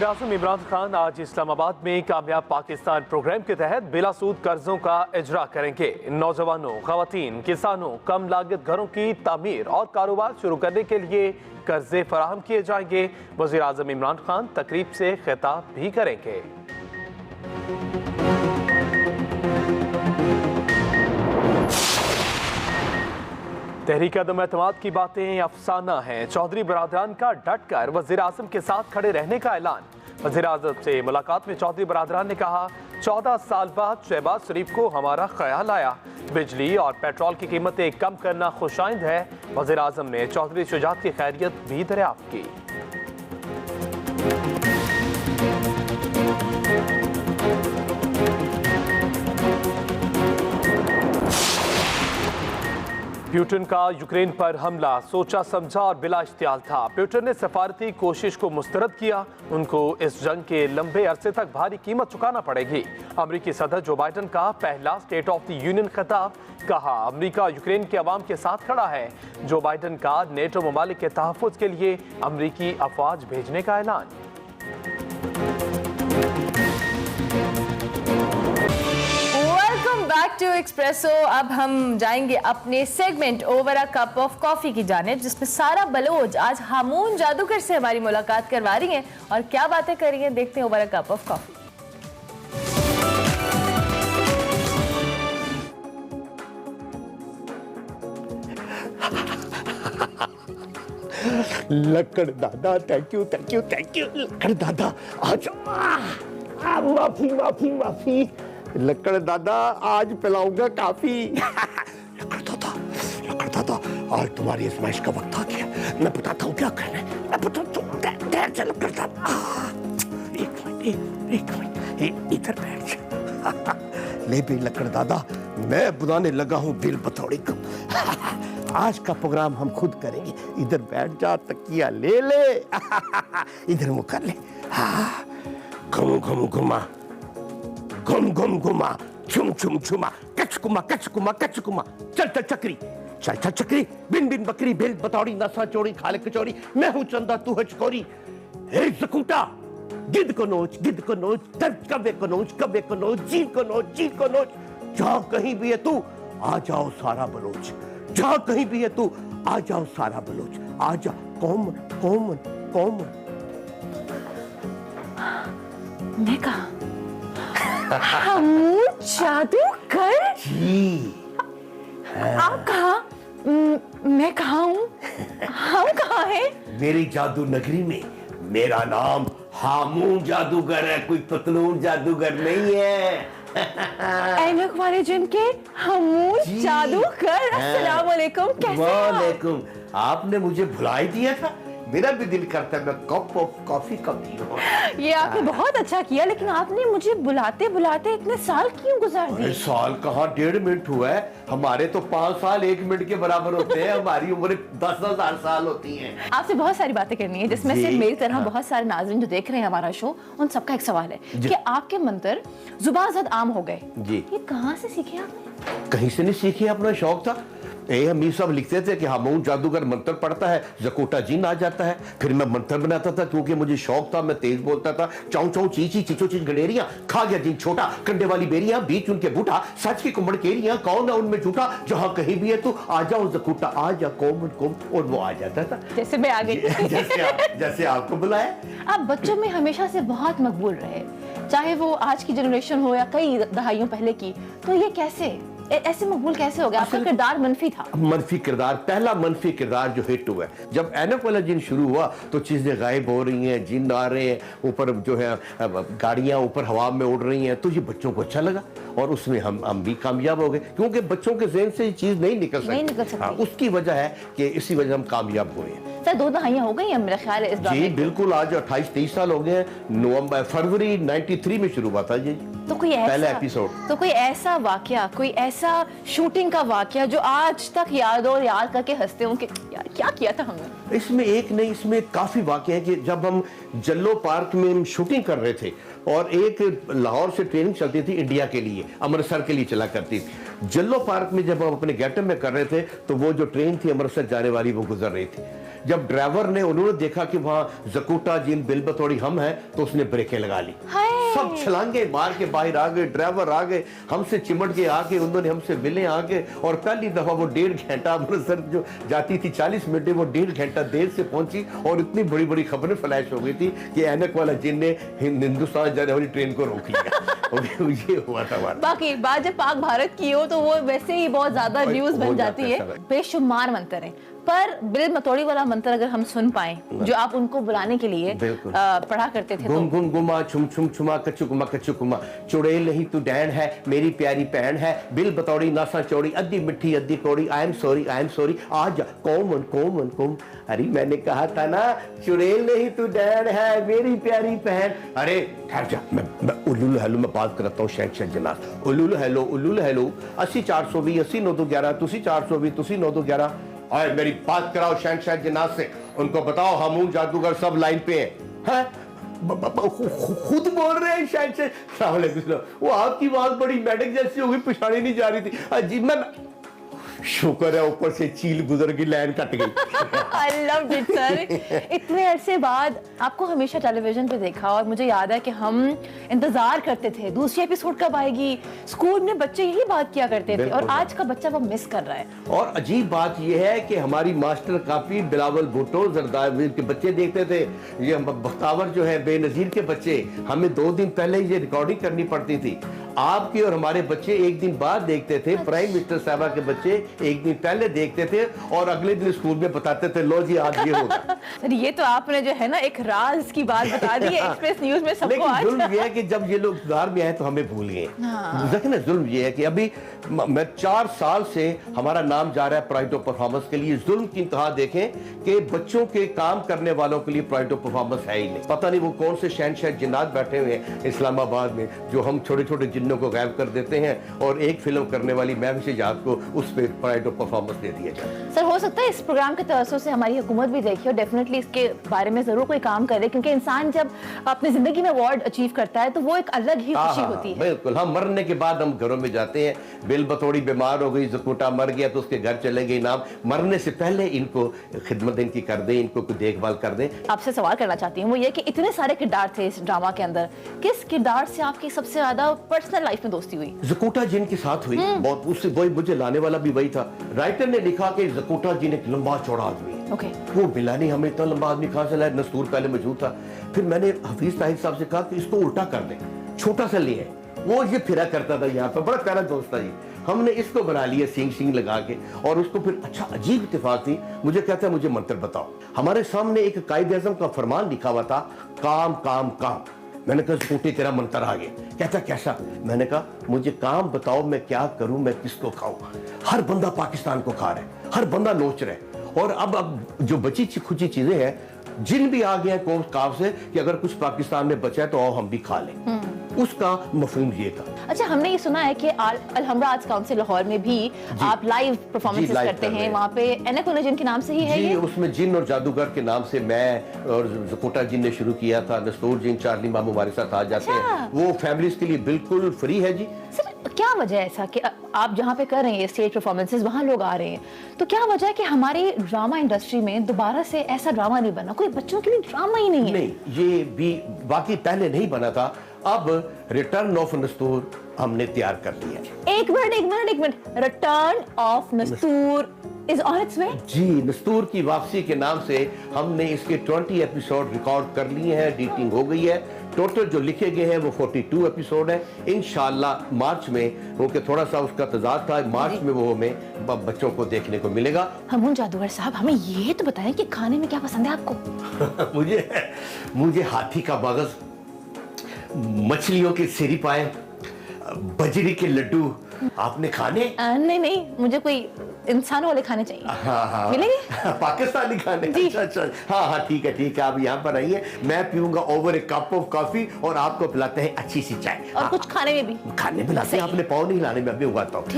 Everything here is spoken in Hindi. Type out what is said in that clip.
वज़ीर-ए-आज़म इमरान खान आज इस्लामाबाद में कामयाब पाकिस्तान प्रोग्राम के तहत बिलासूद कर्जों का इजरा करेंगे। नौजवानों, खवातीन, किसानों, कम लागत घरों की तामीर और कारोबार शुरू करने के लिए कर्जे फराहम किए जाएंगे। वज़ीर-ए-आज़म इमरान खान तकरीब से खिताब भी करेंगे। तहरीक-ए-अदम-ए-एतमाद की बातें अफसाना हैं। चौधरी बरादरान का डट कर वज़ीर-ए-आज़म के साथ खड़े रहने का ऐलान। वज़ीर-ए-आज़म से मुलाकात में चौधरी बरादरान ने कहा, 14 साल बाद शहबाज शरीफ को हमारा ख्याल आया। बिजली और पेट्रोल की कीमतें कम करना खुशाइंद है। वज़ीर-ए-आज़म ने चौधरी शुजात की खैरियत भी दरियाफ्त की। प्यूटन का यूक्रेन पर हमला सोचा समझा और बिला इश्तियाल था। प्यूटन ने सफारती कोशिश को मुस्तरद किया। उनको इस जंग के लंबे अरसे तक भारी कीमत चुकाना पड़ेगी। अमरीकी सदर जो बाइडन का पहला स्टेट ऑफ द यूनियन खिताब। कहा, अमरीका यूक्रेन के अवाम के साथ खड़ा है। जो बाइडन का नेटो ममालिक के तहफ़्फ़ुज़ के लिए अमरीकी अफवाज भेजने का ऐलान। Back to Expresso. अब हम जाएंगे अपने segment over a cup of coffee की जानिब, जिसमें सारा बलोच आज हामून जादूगर से हमारी मुलाकात करवा रही हैं और क्या बातें कर रही हैं, देखते हैं over a cup of coffee. Lakkad Dada, thank you thank you thank you. Lakkad Dada आज माफी माफी माफी। लक्कड़ दादा आज पिलाऊंगा काफी। लक्कड़ दादा आज तुम्हारी आजमाइश का वक्त आ गया। मैं बताता हूँ क्या करना है। मैं बताता हूँ, ठहर जा लक्कड़ दादा। एक मिनट इधर बैठ जा। ले भी लक्कड़ दादा, मैं बुलाने लगा हूँ बिल बतौड़ी को। आज का प्रोग्राम हम खुद करेंगे। इधर बैठ जा, तकिया ले ले। इधर मुँह कर ले। घुम घुम घुमा, घुम घुम घुमा, छुम छुम छुमा, कच कुमा कच कुमा कच कुमा। चल चल चक्री, चल चल चक्री। बिन बिन बकरी, भेल बतौड़ी, नसा चोरी, खाले कचौड़ी। मैं हूँ चंदा, तू है चकोरी। हे जकूटा, गिद्ध को नोच, गिद्ध को नोच, दर्द कब्बे को नोच, कब्बे को नोच, जीव को नोच, जीव को नोच। जहाँ कहीं भी है तू, आ जाओ सारा बलोच। जहाँ कहीं भी है तू, आ जाओ सारा बलोच। आ जा कौमन कौमन कौमन। मैं कहा हामून जादूगर जी। आप कहा, मैं कहा हूँ, हम कहाँ हैं? मेरी जादू नगरी में मेरा नाम हामून जादूगर है, कोई पतलून जादूगर नहीं है। ऐनक वाले जिनके हामून जादूगर। अस्सलाम वालेकुम, कैसे हैं आप? वालेकुम। आपने मुझे भुला ही दिया था। मेरा भी दिल करता है मैं कप ऑफ कॉफी कब पीऊं। ये आपने बहुत अच्छा किया, लेकिन आपने मुझे बुलाते बुलाते इतने साल क्यों गुजार दिए? साल कहाँ, 1.5 मिनट हुआ है। हमारे तो 5 साल 1 मिनट के बराबर होते हैं। हमारी उम्र 10,000 साल होती है। आपसे बहुत सारी बातें करनी है, जिसमें से मेरी तरह बहुत सारे नाज़रीन जो देख रहे हैं हमारा शो, उन सबका एक सवाल है कि आपके मंत्र जुबान आम हो गए जी, ये कहाँ से सीखे आपने? कहीं से नहीं सीखे, अपना शौक था। अमीर साहब लिखते थे कि हामून जादूगर मंत्र पढ़ता है, जकोटा जिन आ जाता है। फिर मैं मंत्र बनाता था क्योंकि मुझे शौक था, मैं तेज बोलता था। चाऊ चाऊ चीची चीचो चीच गडेरियां, खा गया जिन छोटा, कंडे वाली बेरियां, बीच उनके बूढ़ा, सच की कुमड़ केरियां, कौन है उनमें झूठा। जहां कहीं भी है तू, आ जाओ जकोटा, आ जा कोमन कोम। और वो आ जाता था, जैसे मैं आ गई। जैसे आपको बुलाया। आप बच्चों में हमेशा से बहुत मकबूल रहे, चाहे वो आज की जनरेशन हो या कई दहाइयों पहले की। तो ये कैसे ऐसे मकबूल कैसे हो गया? आपका किरदार मनफी था। मनफी किरदार, पहला मनफी किरदार जो हिट हुआ है। जब ऐनक वाला जिन शुरू हुआ तो चीजें गायब हो रही हैं, जिन आ रहे हैं, ऊपर जो है गाड़ियां ऊपर हवा में उड़ रही हैं, तो ये बच्चों को अच्छा लगा और उसमें हम भी कामयाब हो गए, क्योंकि बच्चों के ज़हन से ये चीज नहीं निकल सकती। उसकी वजह है कि इसी वजह हम कामयाब हुए हैं। सर 2 दहाइयां हो गई हैं मेरा ख्याल है इस बार। जी बिल्कुल, आज 28-23 साल हो गए हैं। फरवरी 93 में शुरू हुआ था जी। तो कोई ऐसा पहला एपिसोड, तो कोई ऐसा वाकया, कोई ऐसा शूटिंग का वाकया जो आज तक याद करके हंसते हो कि यार क्या किया था हमने? इसमें एक नहीं, इसमें काफी वाकये हैं कि जब हम जल्लो पार्क में हम शूटिंग कर रहे थे और एक लाहौर से ट्रेनिंग चलती थी इंडिया के लिए, अमृतसर के लिए चला करती थी। जल्लो पार्क में जब हम अपने गेटअप में कर रहे थे तो वो जो ट्रेन थी अमृतसर जाने वाली वो गुजर रही थी। जब ड्राइवर ने उन्होंने देखा कि वहां जकूटा जिन बिल बतौड़ी हम हैं, तो उसने ब्रेकें लगा ली। सब छलांगे मार के बाहर आ गए, ड्राइवर आ गए, हमसे चिमट के आके उन्होंने हमसे मिले आगे, और पहली दफा वो 1.5 घंटा अमृतसर जो जाती थी 40 मिनट में, वो 1.5 घंटा देर से पहुंची, और इतनी बड़ी बड़ी खबरें फ्लैश हो गई थी कि ऐनक वाला जिन ने हिंदुस्तान जाने वाली ट्रेन को रोक लिया। ये हुआ था हमारा। बाकी बात जब पाक भारत की हो तो वो वैसे ही बहुत ज्यादा न्यूज बन जाती है। बेशुमार मंत्र है, पर बिल मतौड़ी वाला मंत्र अगर हम सुन पाए जो आप उनको बुलाने के लिए पढ़ा करते थे, गुम गुम गुमा छुम छुम छुमा कच्चू कुमा, चुड़ैल नहीं तू डैन है मेरी प्यारी बहन है, बिल बतौड़ी नासा चौड़ी, अद्धी मिट्टी अद्धी कौड़ी, आई एम सॉरी आज कौमन कौमन कौम। अरे मैंने कहा था ना चुड़ैल नहीं तू डैन है मेरी प्यारी बहन। अरे ठहर जा, मैं उल्लू हेलो में बात करता हूँ शहनशाह जनाब। उल्लू हेलो 80 420 80 911 तुसी 420 तुसी 911। और मेरी बात कराओ शहनशाह जनाब से, उनको बताओ हामून जादूगर सब लाइन पे हैं। खुद बोल रहे हैं शहनशाह, वो आपकी बात बड़ी मैडक जैसी होगी, पिछाड़ी नहीं जा रही थी। अजीब, मैं शुक्र है ऊपर से चील गुजर की लाइन कट गई। I loved it, sir. इतने अरसे बाद आपको हमेशा टेलीविजन पे देखा, और मुझे याद है कि हम इंतजार करते थे दूसरी एपिसोड कब आएगी। स्कूल में बच्चे यही बात किया करते थे, और आज का बच्चा वो मिस कर रहा है। और अजीब बात यह है कि हमारी मास्टर काफी बिलावल भुट्टो जरदारी के बच्चे देखते थे, ये बख्तावर जो है बेनजीर के बच्चे, हमें 2 दिन पहले ये रिकॉर्डिंग करनी पड़ती थी। आपके और हमारे बच्चे एक दिन बाद देखते थे, प्राइम मिनिस्टर साहबा के बच्चे एक दिन पहले देखते थे, और अगले दिन स्कूल में बताते थे लो जी आज ये होगा। सर ये तो आपने जो है ना एक राज की बात बता दी है एक्सप्रेस न्यूज में सबको। लेकिन जुल्म ये है कि जब ये लोग इक़्तिदार में आए तो हमें भूल गए। देखिए ना, जुल्म ये है कि अभी मैं 4 साल से हमारा नाम जा रहा है प्राइड ऑफ परफॉर्मेंस के लिए। जुल्म की इंतहा देखें कि बच्चों के काम करने वालों के लिए प्राइड ऑफ परफॉर्मेंस है ही नहीं। पता नहीं वो कौन से शहनशाह जिन्नात बैठे हुए हैं इस्लामाबाद में, जो हम छोटे छोटे जिन्नों को गायब कर देते हैं, और एक फिल्म करने वाली महविश जात को उस पर प्राइड ऑफ परफॉर्मेंस दे दिया जाए। सर हो सकता है इस प्रोग्राम के तवज्जो से हमारी हुकूमत भी देखी और डेफिनेटली इसके बारे में जरूर कोई काम करे, क्योंकि इंसान जब अपनी जिंदगी में अवार्ड अचीव करता है तो वो एक अलग ही खुशी होती है। बिल्कुल, हम मरने के बाद हम घरों में जाते हैं, बिल बतौड़ी बीमार हो गई, जकूटा मर गया तो उसके घर चले गए इनाम, मरने से पहले इनको खिदमत इनकी कर दें, इनको देखभाल कर दें। आपसे सवाल करना चाहती हूँ वो ये कि इतने सारे किरदार थे इस ड्रामा के अंदर, किस किरदार से आपकी सबसे ज्यादा पर्सनल लाइफ में दोस्ती हुई? जकूटा जिन के साथ हुई बहुत, उससे वही मुझे लाने वाला भी वही था। राइटर ने लिखा कि जकूटा जिन एक लंबा चौड़ा आदमी है। वो मिला नहीं हमें, इतना लंबा आदमी कहां से लाया? नस्तूर पहले मौजूद था। फिर मैंने हफीज ताहिर साहब से कहा कि इसको उल्टा कर दें, छोटा सा लिए। वो ये फिरा करता था यहाँ पर, बड़ा प्यारा दोस्त था जी। हमने इसको बना लिया सींग लगा के, और उसको फिर अच्छा अजीब इत्तेफाक थी, मुझे कहता है मुझे मंत्र बताओ। हमारे सामने एक कायदे आज़म का फरमान लिखा हुआ था, काम काम काम। मैंने कहा स्कूटी तेरा मंत्र आ गया। कहता कैसा? मैंने कहा मुझे काम बताओ, मैं क्या करूं, मैं किसको खाऊं? हर बंदा पाकिस्तान को खा रहा है, हर बंदा नोच रहा है, और अब जो बची खुची चीजें हैं, जिन भी आ गए हैं कौम काव से कि अगर कुछ पाकिस्तान में बचा है तो आओ हम भी खा लें। उसका मफहूम ये था। अच्छा, हमने ये सुना है कि अलहमरा आर्ट्स काउंसिल लाहौर में भी आप लाइव परफॉर्मेंसेस करते हैं, वहाँ पे एनक जिन के नाम से ही है ये? उसमें जिन और जादूगर के नाम से मैं और जकूटा जिन ने शुरू किया था। नस्तूर जिन, चार्ली मामू हमारे साथ आ जाते हैं, वो फैमिलीज के लिए बिल्कुल फ्री है जी। सर क्या वजह है ऐसा कि आप जहाँ पे कर रहे हैं स्टेज परफॉर्मेंसेस, वहाँ लोग आ रहे हैं, तो क्या वजह है कि हमारी ड्रामा इंडस्ट्री में दोबारा से ऐसा ड्रामा नहीं बना? कोई बच्चों के लिए ड्रामा ही नहीं है। नहीं, ये भी बाकी पहले नहीं बना था, अब रिटर्न ऑफ नस्तूर हमने तैयार कर लिया। एक मिनट, return of Nastur is on its way. जी, नस्तूर की वापसी के नाम से हमने इसके 20 एपिसोड रिकॉर्ड कर लिए हैं, एडिटिंग हो गई है। टोटल जो लिखे गए हैं वो 42 एपिसोड है। इंशाल्लाह मार्च में, क्योंकि थोड़ा सा उसका तजाद था, मार्च में वो हमें बच्चों को देखने को मिलेगा। हमून जादूगर साहब, हमें ये तो बताएं कि खाने में क्या पसंद है आपको? मुझे हाथी का मगज, मछलियों के सिरी पाए, बजरी के लड्डू। आपने खाने? नहीं, मुझे कोई इंसानों वाले खाने चाहिए। हाँ, मिलेंगे? पाकिस्तानी खाने? अच्छा, हाँ, ठीक है, आप यहाँ पर आइए, मैं पीऊंगा over a cup of coffee, और आपको पिलाते हैं अच्छी सी चाय, और कुछ खाने में भी लाते हैं। आपने पाव नहीं लाने में, अभी उगाता हूँ।